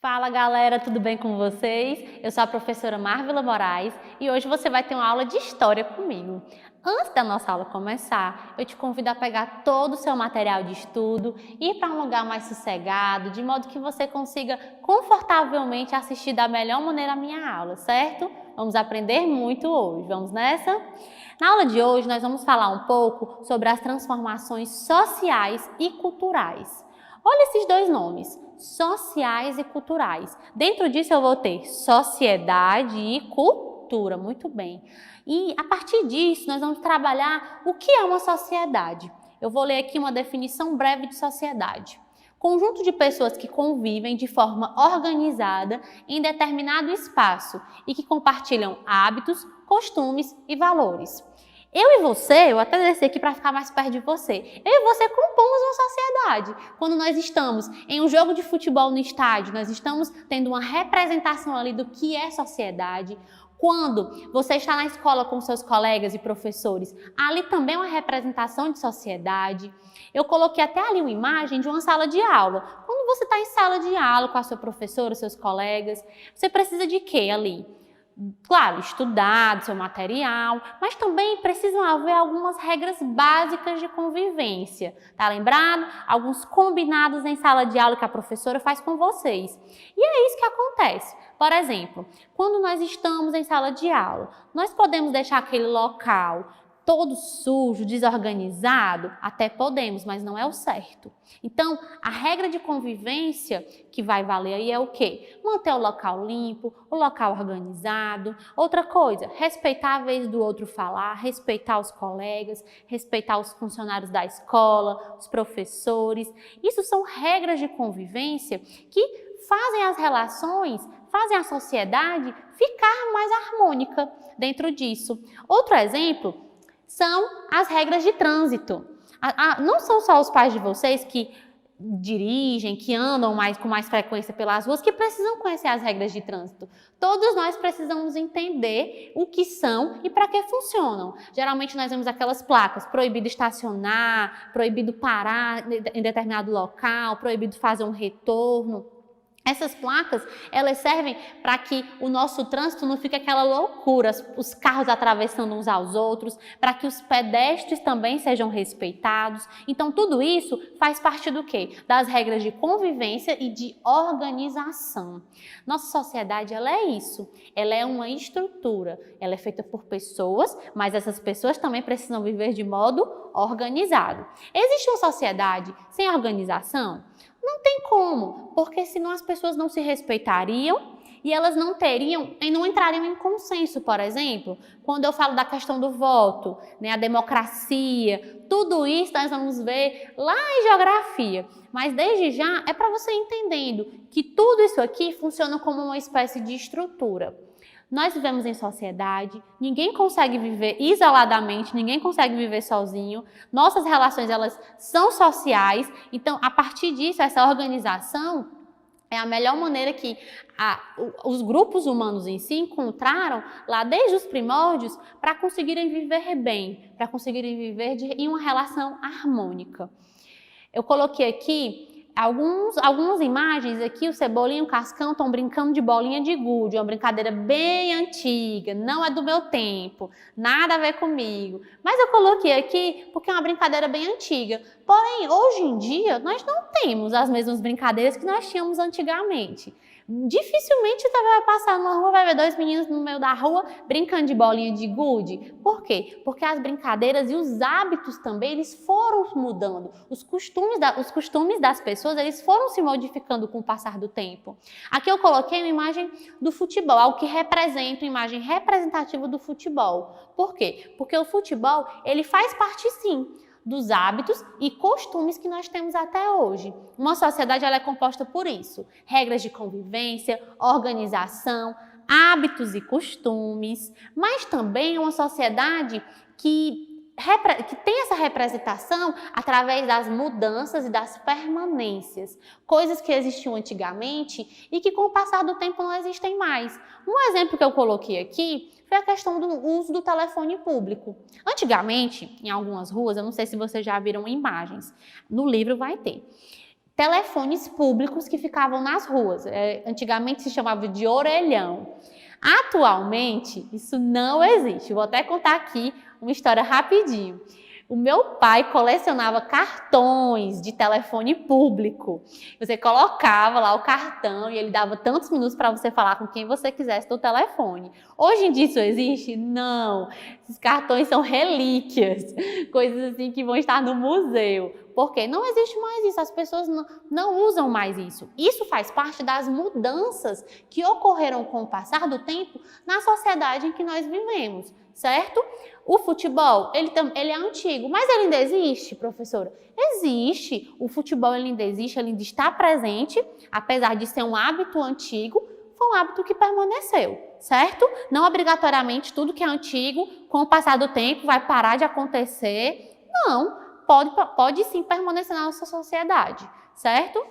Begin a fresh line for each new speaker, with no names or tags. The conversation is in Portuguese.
Fala galera, tudo bem com vocês? Eu sou a professora Marvila Moraes e hoje você vai ter uma aula de História comigo. Antes da nossa aula começar, eu te convido a pegar todo o seu material de estudo e ir para um lugar mais sossegado, de modo que você consiga confortavelmente assistir da melhor maneira a minha aula, certo? Vamos aprender muito hoje, vamos nessa? Na aula de hoje nós vamos falar um pouco sobre as transformações sociais e culturais. Olha esses dois nomes, sociais e culturais. Dentro disso eu vou ter sociedade e cultura, muito bem. E a partir disso nós vamos trabalhar o que é uma sociedade. Eu vou ler aqui uma definição breve de sociedade. Conjunto de pessoas que convivem de forma organizada em determinado espaço e que compartilham hábitos, costumes e valores. Eu até desci aqui para ficar mais perto de você. Eu e você compomos uma sociedade. Quando nós estamos em um jogo de futebol no estádio, nós estamos tendo uma representação ali do que é sociedade. Quando você está na escola com seus colegas e professores, ali também é uma representação de sociedade. Eu coloquei até ali uma imagem de uma sala de aula. Quando você está em sala de aula com a sua professora, seus colegas, você precisa de quê ali? Claro, estudar do seu material, mas também precisam haver algumas regras básicas de convivência. Tá lembrado? Alguns combinados em sala de aula que a professora faz com vocês. E é isso que acontece. Por exemplo, quando nós estamos em sala de aula, nós podemos deixar aquele local todo sujo, desorganizado? Até podemos, mas não é o certo. Então, a regra de convivência que vai valer aí é o quê? Manter o local limpo, o local organizado. Outra coisa, respeitar a vez do outro falar, respeitar os colegas, respeitar os funcionários da escola, os professores. Isso são regras de convivência que fazem as relações, fazem a sociedade ficar mais harmônica dentro disso. Outro exemplo são as regras de trânsito. Não são só os pais de vocês que dirigem, que andam com mais frequência pelas ruas, que precisam conhecer as regras de trânsito. Todos nós precisamos entender o que são e para que funcionam. Geralmente nós vemos aquelas placas, proibido estacionar, proibido parar em determinado local, proibido fazer um retorno. Essas placas, elas servem para que o nosso trânsito não fique aquela loucura, os carros atravessando uns aos outros, para que os pedestres também sejam respeitados. Então, tudo isso faz parte do quê? Das regras de convivência e de organização. Nossa sociedade, ela é isso. Ela é uma estrutura. Ela é feita por pessoas, mas essas pessoas também precisam viver de modo organizado. Existe uma sociedade sem organização? Não tem como, porque senão as pessoas não se respeitariam e elas não entrariam em consenso, por exemplo, quando eu falo da questão do voto, né, a democracia, tudo isso nós vamos ver lá em geografia. Mas desde já é para você entendendo que tudo isso aqui funciona como uma espécie de estrutura. Nós vivemos em sociedade, ninguém consegue viver isoladamente, ninguém consegue viver sozinho. Nossas relações, elas são sociais, então, a partir disso, essa organização é a melhor maneira que os grupos humanos em si encontraram lá desde os primórdios para conseguirem viver bem, para conseguirem viver em uma relação harmônica. Eu coloquei aqui algumas imagens aqui, o Cebolinha e o Cascão estão brincando de bolinha de gude, uma brincadeira bem antiga, não é do meu tempo, nada a ver comigo. Mas eu coloquei aqui porque é uma brincadeira bem antiga. Porém, hoje em dia, nós não temos as mesmas brincadeiras que nós tínhamos antigamente. Dificilmente você vai passar numa rua, vai ver dois meninos no meio da rua brincando de bolinha de gude. Por quê? Porque as brincadeiras e os hábitos também, eles foram mudando. Os costumes das pessoas, eles foram se modificando com o passar do tempo. Aqui eu coloquei uma imagem do futebol, algo que representa, uma imagem representativa do futebol. Por quê? Porque o futebol, ele faz parte sim dos hábitos e costumes que nós temos até hoje. Uma sociedade, ela é composta por isso: regras de convivência, organização, hábitos e costumes, mas também uma sociedade que tem essa representação através das mudanças e das permanências, coisas que existiam antigamente e que com o passar do tempo não existem mais. Um exemplo que eu coloquei aqui foi a questão do uso do telefone público. Antigamente, em algumas ruas, eu não sei se vocês já viram imagens, no livro vai ter, telefones públicos que ficavam nas ruas. Antigamente se chamava de orelhão. Atualmente, isso não existe. Vou até contar aqui uma história rapidinho. O meu pai colecionava cartões de telefone público. Você colocava lá o cartão e ele dava tantos minutos para você falar com quem você quisesse do telefone. Hoje em dia isso existe? Não. Esses cartões são relíquias, coisas assim que vão estar no museu. Porque não existe mais isso, as pessoas não usam mais isso. Isso faz parte das mudanças que ocorreram com o passar do tempo na sociedade em que nós vivemos, certo? O futebol, ele é antigo, mas ele ainda existe, professora? Existe. O futebol ele ainda existe, ele ainda está presente, apesar de ser um hábito antigo, foi um hábito que permaneceu, certo? Não obrigatoriamente tudo que é antigo, com o passar do tempo, vai parar de acontecer. Não, pode sim permanecer na nossa sociedade, certo?